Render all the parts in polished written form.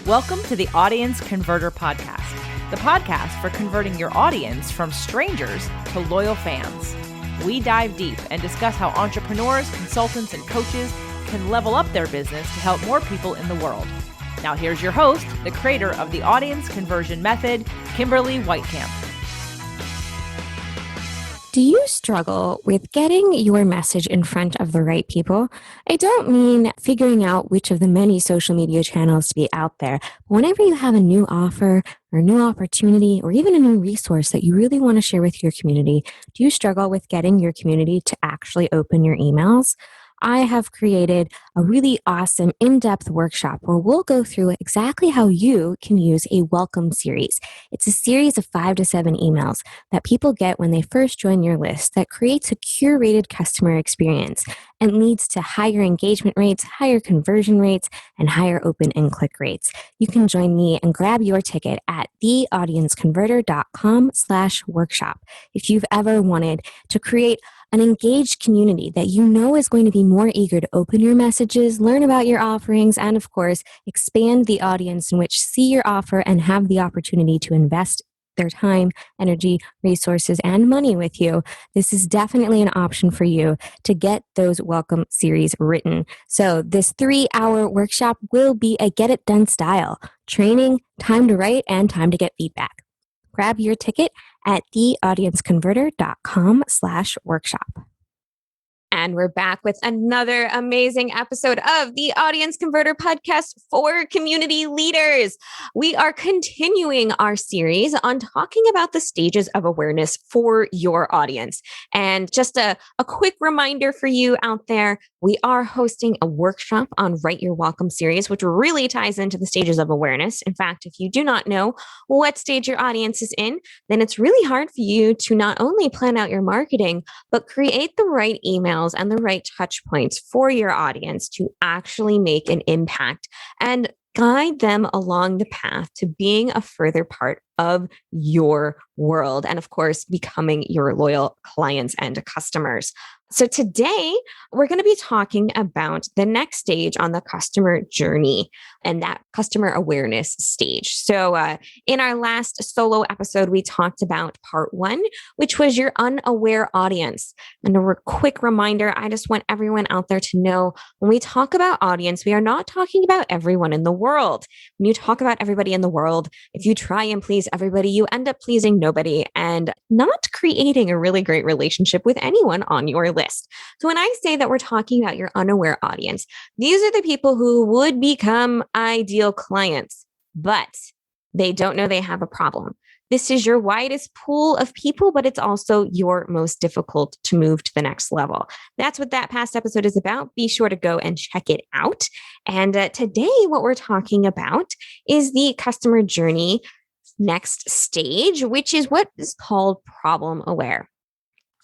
Welcome to the Audience Converter Podcast, the podcast for converting your audience from strangers to loyal fans. We dive deep and discuss how entrepreneurs, consultants, and coaches can level up their business to help more people in the world. Now here's your host, the creator of the Audience Conversion Method, Kimberly Weitkamp. Do you struggle with getting your message in front of the right people? I don't mean figuring out which of the many social media channels to be out there. But whenever you have a new offer or a new opportunity or even a new resource that you really want to share with your community, do you struggle with getting your community to actually open your emails? I have created a really awesome in-depth workshop where we'll go through exactly how you can use a welcome series. It's a series of 5 to 7 emails that people get when they first join your list that creates a curated customer experience and leads to higher engagement rates, higher conversion rates, and higher open and click rates. You can join me and grab your ticket at theaudienceconverter.com/workshop. If you've ever wanted to create an engaged community that you know is going to be more eager to open your messages, learn about your offerings, and of course, expand the audience in which see your offer and have the opportunity to invest their time, energy, resources, and money with you, this is definitely an option for you to get those welcome series written. So this 3-hour workshop will be a get it done style, training, time to write, and time to get feedback. Grab your ticket at theaudienceconverter.com/workshop. And we're back with another amazing episode of the Audience Converter Podcast for community leaders. We are continuing our series on talking about the stages of awareness for your audience. And just a quick reminder for you out there, we are hosting a workshop on Write Your Welcome series, which really ties into the stages of awareness. In fact, if you do not know what stage your audience is in, then it's really hard for you to not only plan out your marketing, but create the right emails and the right touch points for your audience to actually make an impact and guide them along the path to being a further part of your world. And of course, becoming your loyal clients and customers. So today we're going to be talking about the next stage on the customer journey and that customer awareness stage. So in our last solo episode, we talked about part 1, which was your unaware audience. And a quick reminder, I just want everyone out there to know when we talk about audience, we are not talking about everyone in the world. When you talk about everybody in the world, if you try and please everybody, you end up pleasing nobody and not creating a really great relationship with anyone on your list. So when I say that we're talking about your unaware audience, these are the people who would become ideal clients, but they don't know they have a problem. This is your widest pool of people, but it's also your most difficult to move to the next level. That's what that past episode is about. Be sure to go and check it out. And today, what we're talking about is the customer journey next stage, which is what is called problem aware.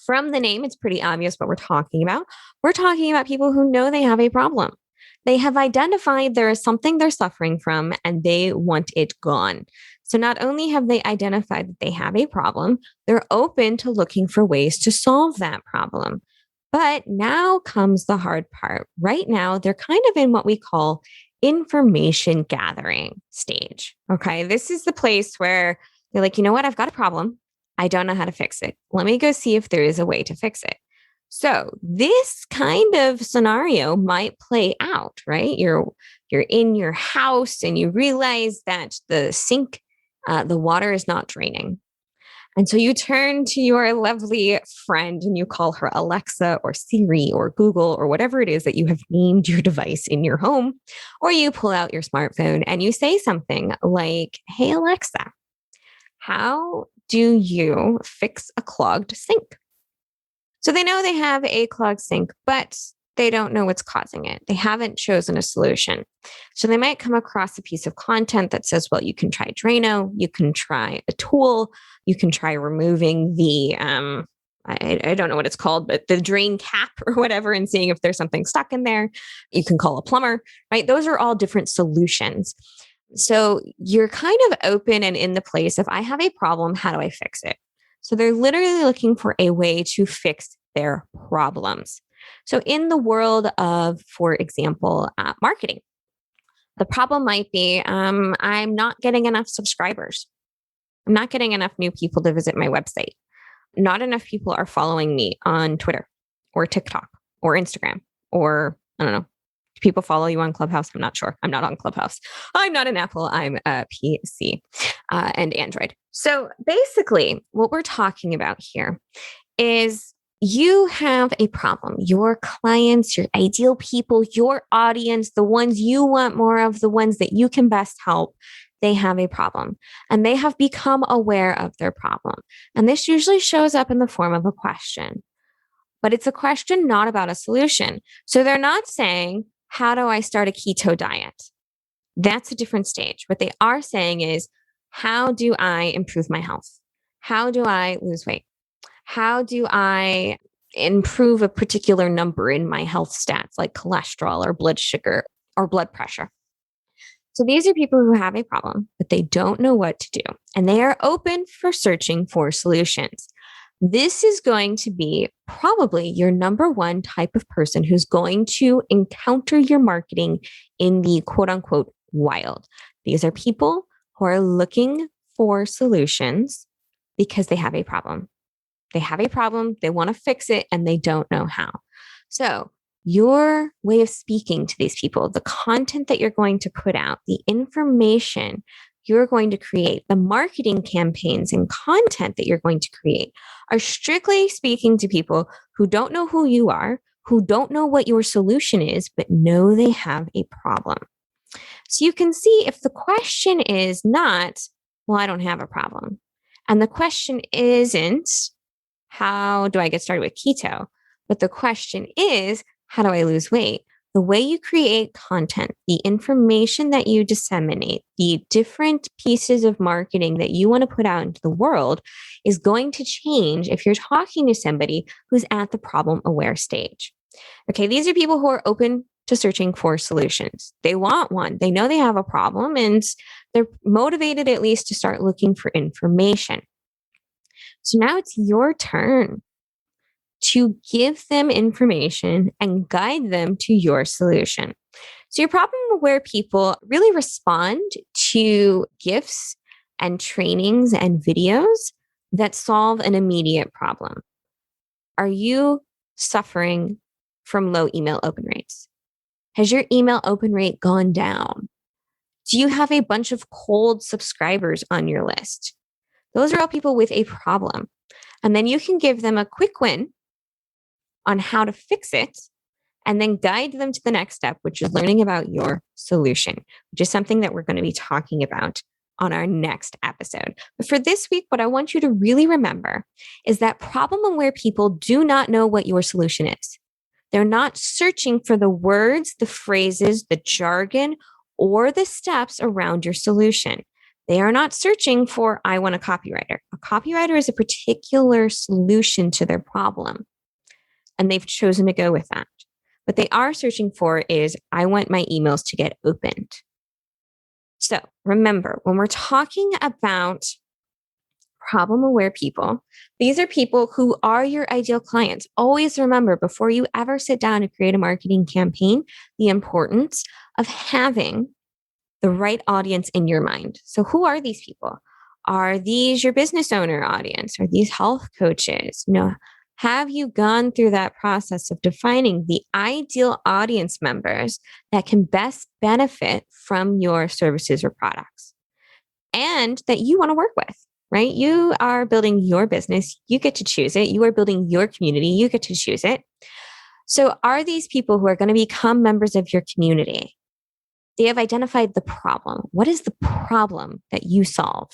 From the name, it's pretty obvious what we're talking about. We're talking about people who know they have a problem. They have identified there is something they're suffering from and they want it gone. So not only have they identified that they have a problem, they're open to looking for ways to solve that problem. But now comes the hard part. Right now, they're kind of in what we call information gathering stage. Okay, this is the place where they're like, you know what? I've got a problem. I don't know how to fix it. Let me go see if there is a way to fix it. So this kind of scenario might play out, right? You're in your house and you realize that the sink, the water is not draining. And so you turn to your lovely friend and you call her Alexa or Siri or Google or whatever it is that you have named your device in your home. Or you pull out your smartphone and you say something like, hey, Alexa, how do you fix a clogged sink? So they know they have a clogged sink, but they don't know what's causing it. They haven't chosen a solution. So they might come across a piece of content that says, well, you can try Drano, you can try a tool, you can try removing the, I don't know what it's called, but the drain cap or whatever, and seeing if there's something stuck in there. You can call a plumber, right? Those are all different solutions. So you're kind of open and in the place of, I have a problem, how do I fix it? So they're literally looking for a way to fix their problems. So in the world of, for example, marketing, The problem might be I'm not getting enough subscribers. I'm not getting enough new people to visit my website. Not enough people are following me on Twitter or TikTok or Instagram, or I don't know. Do people follow you on Clubhouse? I'm not sure. I'm not on Clubhouse. I'm not an Apple. I'm a PC and Android. So basically, what we're talking about here is you have a problem. Your clients, your ideal people, your audience, the ones you want more of, the ones that you can best help, they have a problem and they have become aware of their problem. And this usually shows up in the form of a question, but it's a question not about a solution. So they're not saying, how do I start a keto diet? That's a different stage. What they are saying is, how do I improve my health? How do I lose weight? How do I improve a particular number in my health stats like cholesterol or blood sugar or blood pressure? So these are people who have a problem, but they don't know what to do, and they are open for searching for solutions. This is going to be probably your number one type of person who's going to encounter your marketing in the quote unquote wild. These are people who are looking for solutions because they have a problem. They have a problem, they want to fix it, and they don't know how. So your way of speaking to these people, the content that you're going to put out, the information you're going to create, the marketing campaigns and content that you're going to create are strictly speaking to people who don't know who you are, who don't know what your solution is, but know they have a problem. So you can see if the question is not, well, I don't have a problem. And the question isn't, how do I get started with keto? But the question is, how do I lose weight? The way you create content, the information that you disseminate, the different pieces of marketing that you want to put out into the world is going to change if you're talking to somebody who's at the problem aware stage. Okay, these are people who are open to searching for solutions. They want one. They know they have a problem and they're motivated at least to start looking for information. So now it's your turn to give them information and guide them to your solution. So your problem aware people really respond to gifts and trainings and videos that solve an immediate problem. Are you suffering from low email open rates? Has your email open rate gone down? Do you have a bunch of cold subscribers on your list? Those are all people with a problem. And then you can give them a quick win on how to fix it and then guide them to the next step, which is learning about your solution, which is something that we're going to be talking about on our next episode. But for this week, what I want you to really remember is that problem aware people do not know what your solution is. They're not searching for the words, the phrases, the jargon, or the steps around your solution. They are not searching for, I want a copywriter. A copywriter is a particular solution to their problem, and they've chosen to go with that. What they are searching for is, I want my emails to get opened. So remember, when we're talking about problem-aware people, these are people who are your ideal clients. Always remember, before you ever sit down to create a marketing campaign, the importance of having the right audience in your mind. So who are these people? Are these your business owner audience? Are these health coaches? Have you gone through that process of defining the ideal audience members that can best benefit from your services or products and that you want to work with, right? You are building your business. You get to choose it. You are building your community. You get to choose it. So are these people who are going to become members of your community? They have identified the problem. What is the problem that you solve?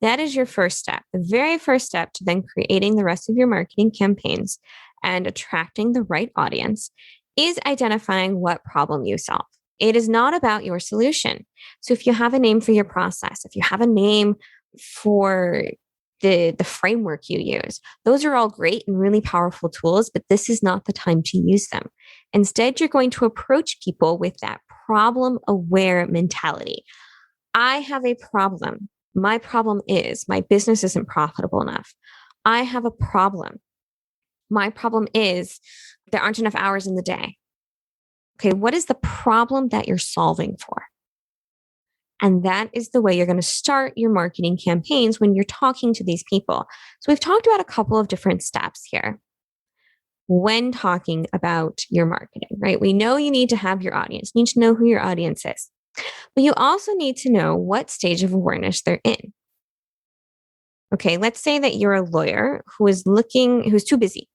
That is your first step. The very first step to then creating the rest of your marketing campaigns and attracting the right audience is identifying what problem you solve. It is not about your solution. So if you have a name for your process, if you have a name for the framework you use, those are all great and really powerful tools, but this is not the time to use them. Instead, you're going to approach people with that problem-aware mentality. I have a problem. My problem is my business isn't profitable enough. I have a problem. My problem is there aren't enough hours in the day. Okay, what is the problem that you're solving for? And that is the way you're going to start your marketing campaigns when you're talking to these people. So we've talked about a couple of different steps here when talking about your marketing, right? We know you need to have your audience, you need to know who your audience is, but you also need to know what stage of awareness they're in. Okay, let's say that you're a lawyer who's too busy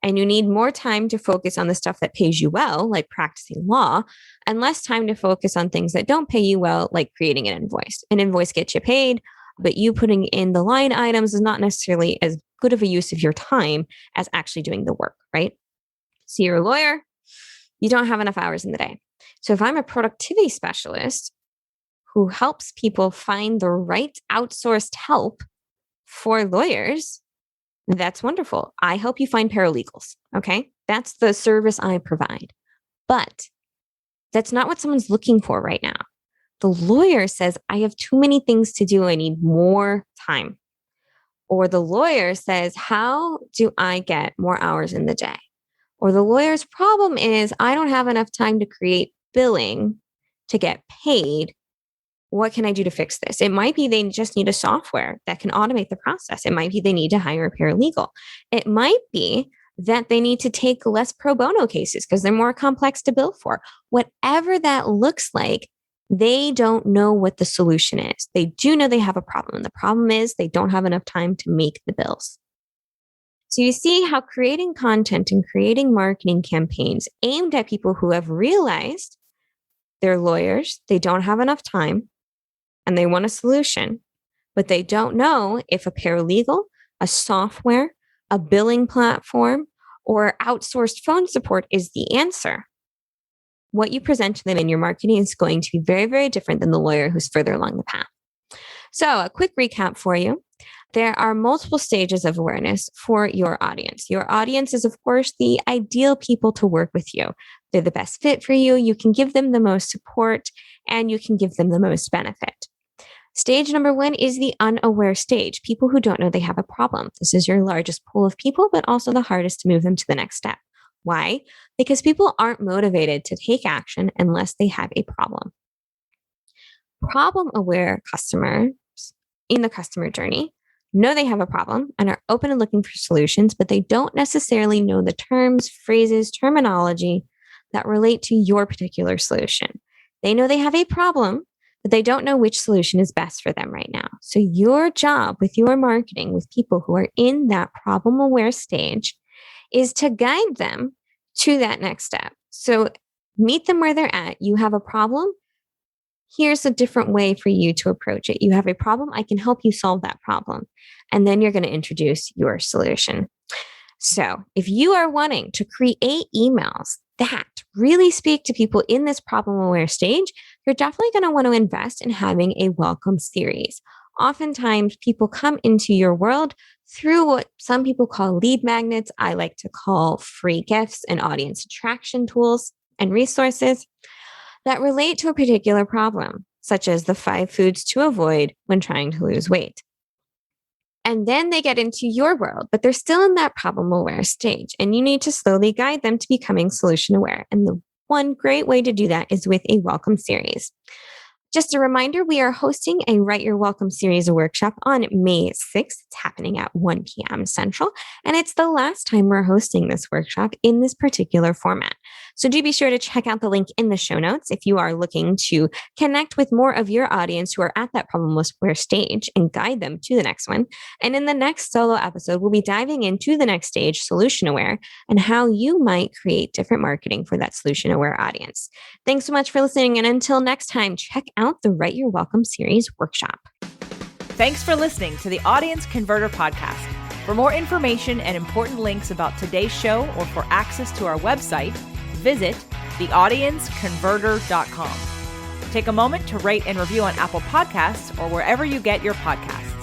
and you need more time to focus on the stuff that pays you well, like practicing law, and less time to focus on things that don't pay you well, like creating an invoice. An invoice gets you paid, but you putting in the line items is not necessarily as good of a use of your time as actually doing the work, right? So you're a lawyer, you don't have enough hours in the day. So if I'm a productivity specialist who helps people find the right outsourced help for lawyers, that's wonderful. I help you find paralegals. Okay. That's the service I provide. But that's not what someone's looking for right now. The lawyer says, I have too many things to do. I need more time. Or the lawyer says, how do I get more hours in the day? Or the lawyer's problem is, I don't have enough time to create billing to get paid. What can I do to fix this? It might be they just need a software that can automate the process. It might be they need to hire a paralegal. It might be that they need to take less pro bono cases because they're more complex to bill for. Whatever that looks like, they don't know what the solution is. They do know they have a problem. The problem is they don't have enough time to make the bills. So you see how creating content and creating marketing campaigns aimed at people who have realized they're lawyers, they don't have enough time, and they want a solution, but they don't know if a paralegal, a software, a billing platform, or outsourced phone support is the answer. What you present to them in your marketing is going to be very, very different than the lawyer who's further along the path. So a quick recap for you. There are multiple stages of awareness for your audience. Your audience is, of course, the ideal people to work with you. They're the best fit for you. You can give them the most support and you can give them the most benefit. Stage number 1 is the unaware stage, people who don't know they have a problem. This is your largest pool of people, but also the hardest to move them to the next step. Why? Because people aren't motivated to take action unless they have a problem. Problem-aware customers in the customer journey know they have a problem and are open and looking for solutions, but they don't necessarily know the terms, phrases, terminology that relate to your particular solution. They know they have a problem, but they don't know which solution is best for them right now. So your job with your marketing with people who are in that problem-aware stage is to guide them to that next step. So meet them where they're at. You have a problem. Here's a different way for you to approach it. You have a problem. I can help you solve that problem. And then you're going to introduce your solution. So if you are wanting to create emails that really speak to people in this problem-aware stage, you're definitely going to want to invest in having a welcome series. Oftentimes, people come into your world through what some people call lead magnets. I like to call free gifts and audience attraction tools and resources that relate to a particular problem, such as the 5 foods to avoid when trying to lose weight. And then they get into your world, but they're still in that problem-aware stage, and you need to slowly guide them to becoming solution-aware. And the one great way to do that is with a welcome series. Just a reminder, we are hosting a Write Your Welcome series workshop on May 6th. It's happening at 1 p.m. Central, and it's the last time we're hosting this workshop in this particular format. So do be sure to check out the link in the show notes if you are looking to connect with more of your audience who are at that problem-aware stage and guide them to the next one. And in the next solo episode, we'll be diving into the next stage, solution-aware, and how you might create different marketing for that solution-aware audience. Thanks so much for listening, and until next time, check out the Write Your Welcome series workshop. Thanks for listening to the Audience Converter Podcast. For more information and important links about today's show or for access to our website, visit theaudienceconverter.com. Take a moment to rate and review on Apple Podcasts or wherever you get your podcasts.